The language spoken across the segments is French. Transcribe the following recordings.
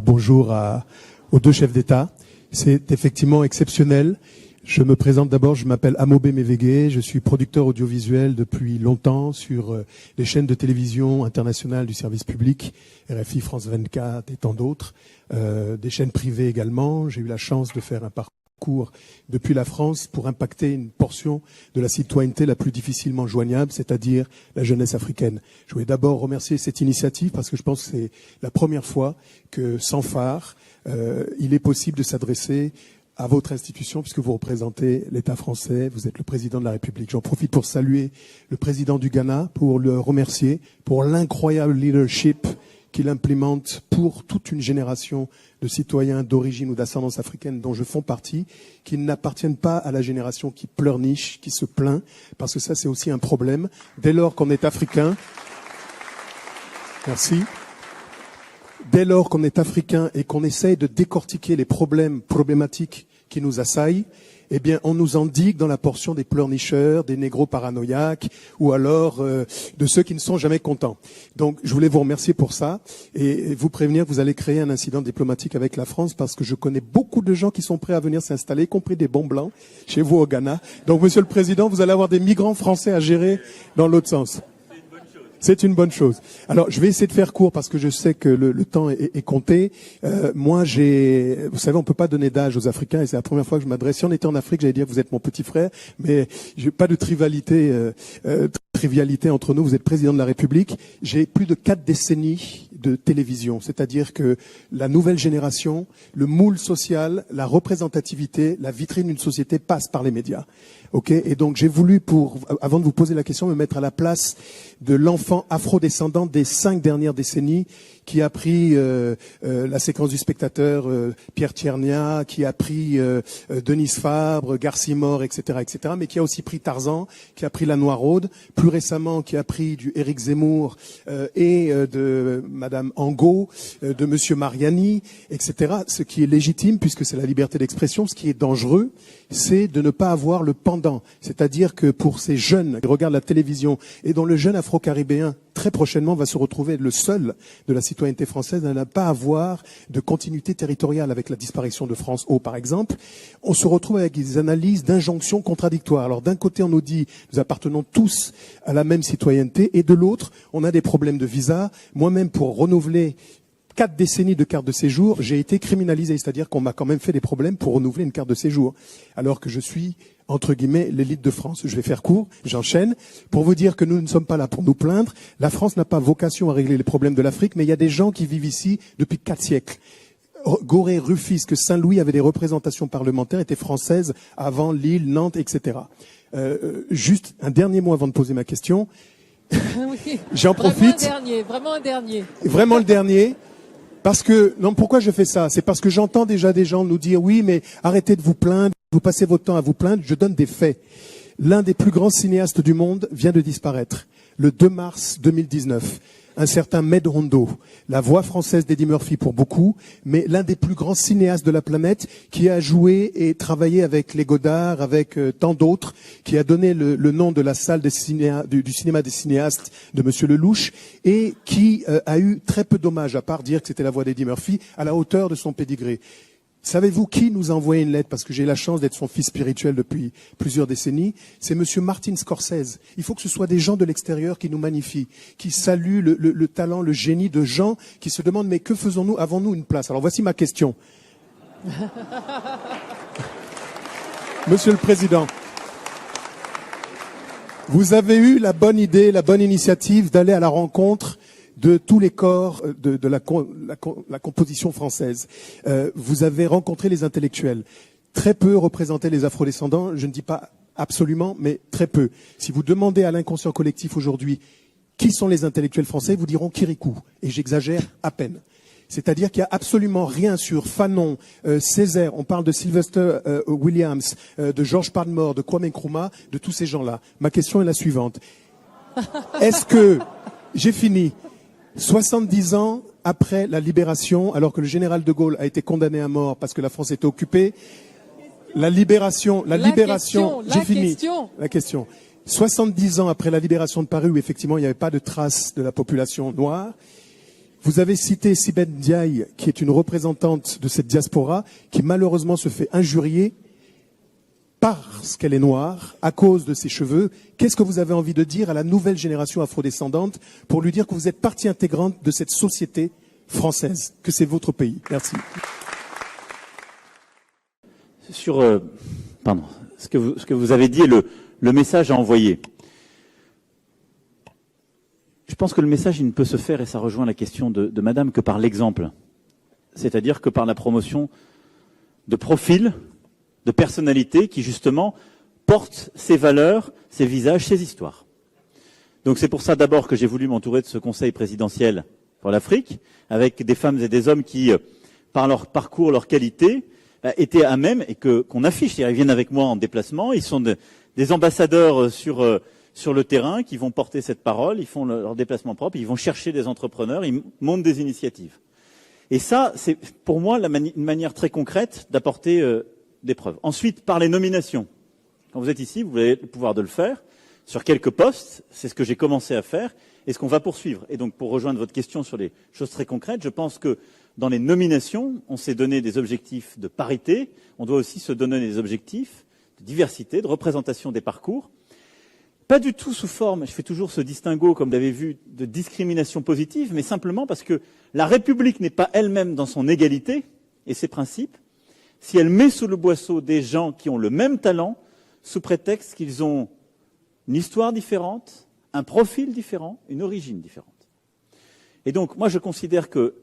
Bonjour aux deux chefs d'État. C'est effectivement exceptionnel. Je me présente d'abord, je m'appelle Amobé Mévégué, je suis producteur audiovisuel depuis longtemps sur les chaînes de télévision internationales du service public, RFI, France 24 et tant d'autres, des chaînes privées également. J'ai eu la chance de faire un parcours depuis la France pour impacter une portion de la citoyenneté la plus difficilement joignable, c'est-à-dire la jeunesse africaine. Je voulais d'abord remercier cette initiative parce que je pense que c'est la première fois que, sans phare, il est possible de s'adresser à votre institution, puisque vous représentez l'État français, vous êtes le président de la République. J'en profite pour saluer le président du Ghana, pour le remercier pour l'incroyable leadership qu'il implémente pour toute une génération de citoyens d'origine ou d'ascendance africaine dont je fais partie, qui n'appartiennent pas à la génération qui pleurniche, qui se plaint, parce que ça c'est aussi un problème. Dès lors qu'on est africain, merci. Dès lors qu'on est africain et qu'on essaye de décortiquer les problématiques qui nous assaillent, eh bien, on nous endigue dans la portion des pleurnicheurs, des négros paranoïaques, ou alors de ceux qui ne sont jamais contents. Donc, je voulais vous remercier pour ça et vous prévenir que vous allez créer un incident diplomatique avec la France parce que je connais beaucoup de gens qui sont prêts à venir s'installer, y compris des bons blancs, chez vous au Ghana. Donc, Monsieur le Président, vous allez avoir des migrants français à gérer dans l'autre sens. C'est une bonne chose. Alors, je vais essayer de faire court parce que je sais que le temps est compté. Moi, vous savez, on peut pas donner d'âge aux Africains et c'est la première fois que je m'adresse. Si on était en Afrique, j'allais dire que vous êtes mon petit frère, mais j'ai pas de trivialité entre nous. Vous êtes président de la République. J'ai plus de 4 décennies de télévision, c'est-à-dire que la nouvelle génération, le moule social, la représentativité, la vitrine d'une société passe par les médias. Ok, et donc j'ai voulu, avant de vous poser la question, me mettre à la place de l'enfant afrodescendant des 5 dernières décennies qui a pris la séquence du Spectateur, Pierre Tchernia, qui a pris Denise Fabre, Garcimore, etc., mais qui a aussi pris Tarzan, qui a pris La Noiraude, plus récemment qui a pris du Éric Zemmour et de Madame Angot, de Monsieur Mariani, etc. Ce qui est légitime puisque c'est la liberté d'expression. Ce qui est dangereux, c'est de ne pas avoir le pendant. C'est-à-dire que pour ces jeunes qui regardent la télévision et dont le jeune afro-caribéen très prochainement va se retrouver le seul de la citoyenneté française à ne pas avoir de continuité territoriale avec la disparition de France O, par exemple, on se retrouve avec des analyses d'injonctions contradictoires. Alors d'un côté, on nous dit nous appartenons tous à la même citoyenneté et de l'autre, on a des problèmes de visa. Moi-même, pour renouveler 4 décennies de carte de séjour, j'ai été criminalisé, c'est-à-dire qu'on m'a quand même fait des problèmes pour renouveler une carte de séjour, alors que je suis, entre guillemets, l'élite de France. Je vais faire court, j'enchaîne, pour vous dire que nous ne sommes pas là pour nous plaindre. La France n'a pas vocation à régler les problèmes de l'Afrique, mais il y a des gens qui vivent ici depuis 4 siècles. Gorée, Rufisque, Saint-Louis avaient des représentations parlementaires, étaient françaises avant Lille, Nantes, etc. Juste un dernier mot avant de poser ma question. Oui, j'en profite. Vraiment le dernier. Parce que, non, pourquoi je fais ça? C'est parce que j'entends déjà des gens nous dire, oui, mais arrêtez de vous plaindre, vous passez votre temps à vous plaindre. Je donne des faits. L'un des plus grands cinéastes du monde vient de disparaître. Le 2 mars 2019. Un certain Med Hondo, la voix française d'Eddie Murphy pour beaucoup, mais l'un des plus grands cinéastes de la planète qui a joué et travaillé avec les Godard, avec tant d'autres, qui a donné le nom de la salle du cinéma des cinéastes de Monsieur Lelouch et qui a eu très peu d'hommages, à part dire que c'était la voix d'Eddie Murphy, à la hauteur de son pédigré. Savez-vous qui nous a envoyé une lettre? Parce que j'ai la chance d'être son fils spirituel depuis plusieurs décennies. C'est Monsieur Martin Scorsese. Il faut que ce soit des gens de l'extérieur qui nous magnifient, qui saluent le talent, le génie de gens qui se demandent mais que faisons-nous? Avons-nous une place? Alors voici ma question. Monsieur le Président, vous avez eu la bonne idée, la bonne initiative d'aller à la rencontre de tous les corps de la composition française. Vous avez rencontré les intellectuels. Très peu représentaient les afrodescendants, je ne dis pas absolument, mais très peu. Si vous demandez à l'inconscient collectif aujourd'hui qui sont les intellectuels français, vous diront Kirikou. Et j'exagère à peine. C'est-à-dire qu'il n'y a absolument rien sur Fanon, Césaire, on parle de Sylvester Williams, de Georges Padmore, de Kwame Nkrumah, de tous ces gens-là. Ma question est la suivante. Est-ce que, j'ai fini, 70 ans après la libération, alors que le général de Gaulle a été condamné à mort parce que la France était occupée, la libération, j'ai fini. La question. 70 ans après la libération de Paris, où effectivement il n'y avait pas de traces de la population noire, Vous avez cité Sibeth Ndiaye, qui est une représentante de cette diaspora, qui malheureusement se fait injurier parce qu'elle est noire, à cause de ses cheveux. Qu'est-ce que vous avez envie de dire à la nouvelle génération afrodescendante pour lui dire que vous êtes partie intégrante de cette société française, que c'est votre pays? Merci. Sur ce que vous avez dit et le message à envoyer. Je pense que le message, il ne peut se faire, et ça rejoint la question de madame, que par l'exemple. C'est-à-dire que par la promotion de profils, de personnalités qui, justement, portent ces valeurs, ces visages, ces histoires. Donc c'est pour ça d'abord que j'ai voulu m'entourer de ce conseil présidentiel pour l'Afrique, avec des femmes et des hommes qui, par leur parcours, leur qualité, étaient à même, et qu'on affiche. Ils viennent avec moi en déplacement, ils sont des ambassadeurs sur le terrain qui vont porter cette parole, ils font leur déplacement propre, ils vont chercher des entrepreneurs, ils montent des initiatives. Et ça, c'est pour moi une manière très concrète d'apporter des preuves. Ensuite, par les nominations. Quand vous êtes ici, vous avez le pouvoir de le faire. Sur quelques postes, c'est ce que j'ai commencé à faire et ce qu'on va poursuivre. Et donc, pour rejoindre votre question sur les choses très concrètes, je pense que dans les nominations, on s'est donné des objectifs de parité, on doit aussi se donner des objectifs de diversité, de représentation des parcours. Pas du tout sous forme, je fais toujours ce distinguo, comme vous l'avez vu, de discrimination positive, mais simplement parce que la République n'est pas elle-même dans son égalité et ses principes, si elle met sous le boisseau des gens qui ont le même talent, sous prétexte qu'ils ont une histoire différente, un profil différent, une origine différente. Et donc, moi, je considère que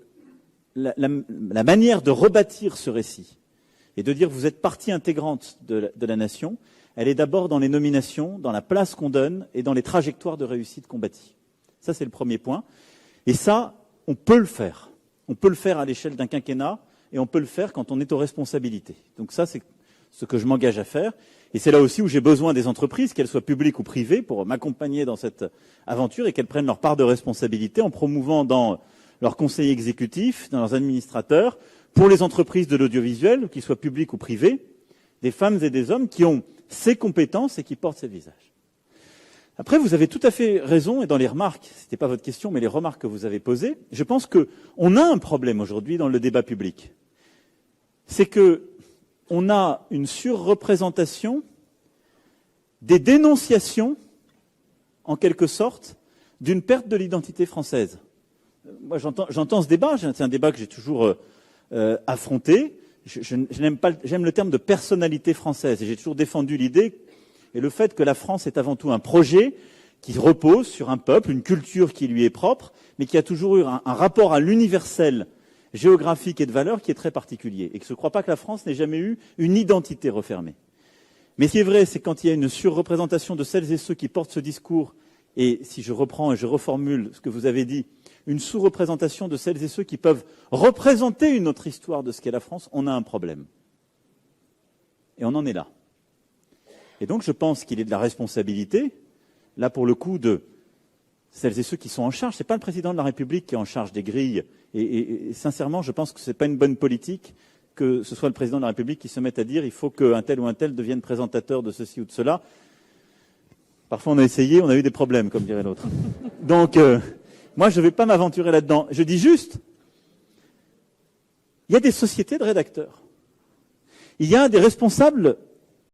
la manière de rebâtir ce récit et de dire que vous êtes partie intégrante de la nation, elle est d'abord dans les nominations, dans la place qu'on donne et dans les trajectoires de réussite qu'on bâtit. Ça, c'est le premier point. Et ça, on peut le faire. On peut le faire à l'échelle d'un quinquennat et on peut le faire quand on est aux responsabilités. Donc ça, c'est ce que je m'engage à faire. Et c'est là aussi où j'ai besoin des entreprises, qu'elles soient publiques ou privées, pour m'accompagner dans cette aventure et qu'elles prennent leur part de responsabilité en promouvant dans leurs conseils exécutifs, dans leurs administrateurs, pour les entreprises de l'audiovisuel, qu'ils soient publiques ou privées, des femmes et des hommes qui ont ces compétences et qui portent ces visages. Après, vous avez tout à fait raison, et dans les remarques, ce n'était pas votre question, mais les remarques que vous avez posées, je pense qu'on a un problème aujourd'hui dans le débat public. C'est qu'on a une surreprésentation des dénonciations, en quelque sorte, d'une perte de l'identité française. Moi, j'entends ce débat, c'est un débat que j'ai toujours affronté. J'aime le terme de personnalité française, et j'ai toujours défendu l'idée et le fait que la France est avant tout un projet qui repose sur un peuple, une culture qui lui est propre, mais qui a toujours eu un rapport à l'universel géographique et de valeur qui est très particulier. Et que je ne crois pas que la France n'ait jamais eu une identité refermée. Mais ce qui est vrai, c'est quand il y a une surreprésentation de celles et ceux qui portent ce discours, et si je reprends et je reformule ce que vous avez dit, une sous-représentation de celles et ceux qui peuvent représenter une autre histoire de ce qu'est la France, on a un problème. Et on en est là. Et donc je pense qu'il est de la responsabilité, là pour le coup, de celles et ceux qui sont en charge. Ce n'est pas le président de la République qui est en charge des grilles. Et sincèrement, je pense que ce n'est pas une bonne politique que ce soit le président de la République qui se mette à dire il faut qu'un tel ou un tel devienne présentateur de ceci ou de cela. Parfois on a essayé, on a eu des problèmes, comme dirait l'autre. Donc, moi je ne vais pas m'aventurer là-dedans. Je dis juste, il y a des sociétés de rédacteurs. Il y a des responsables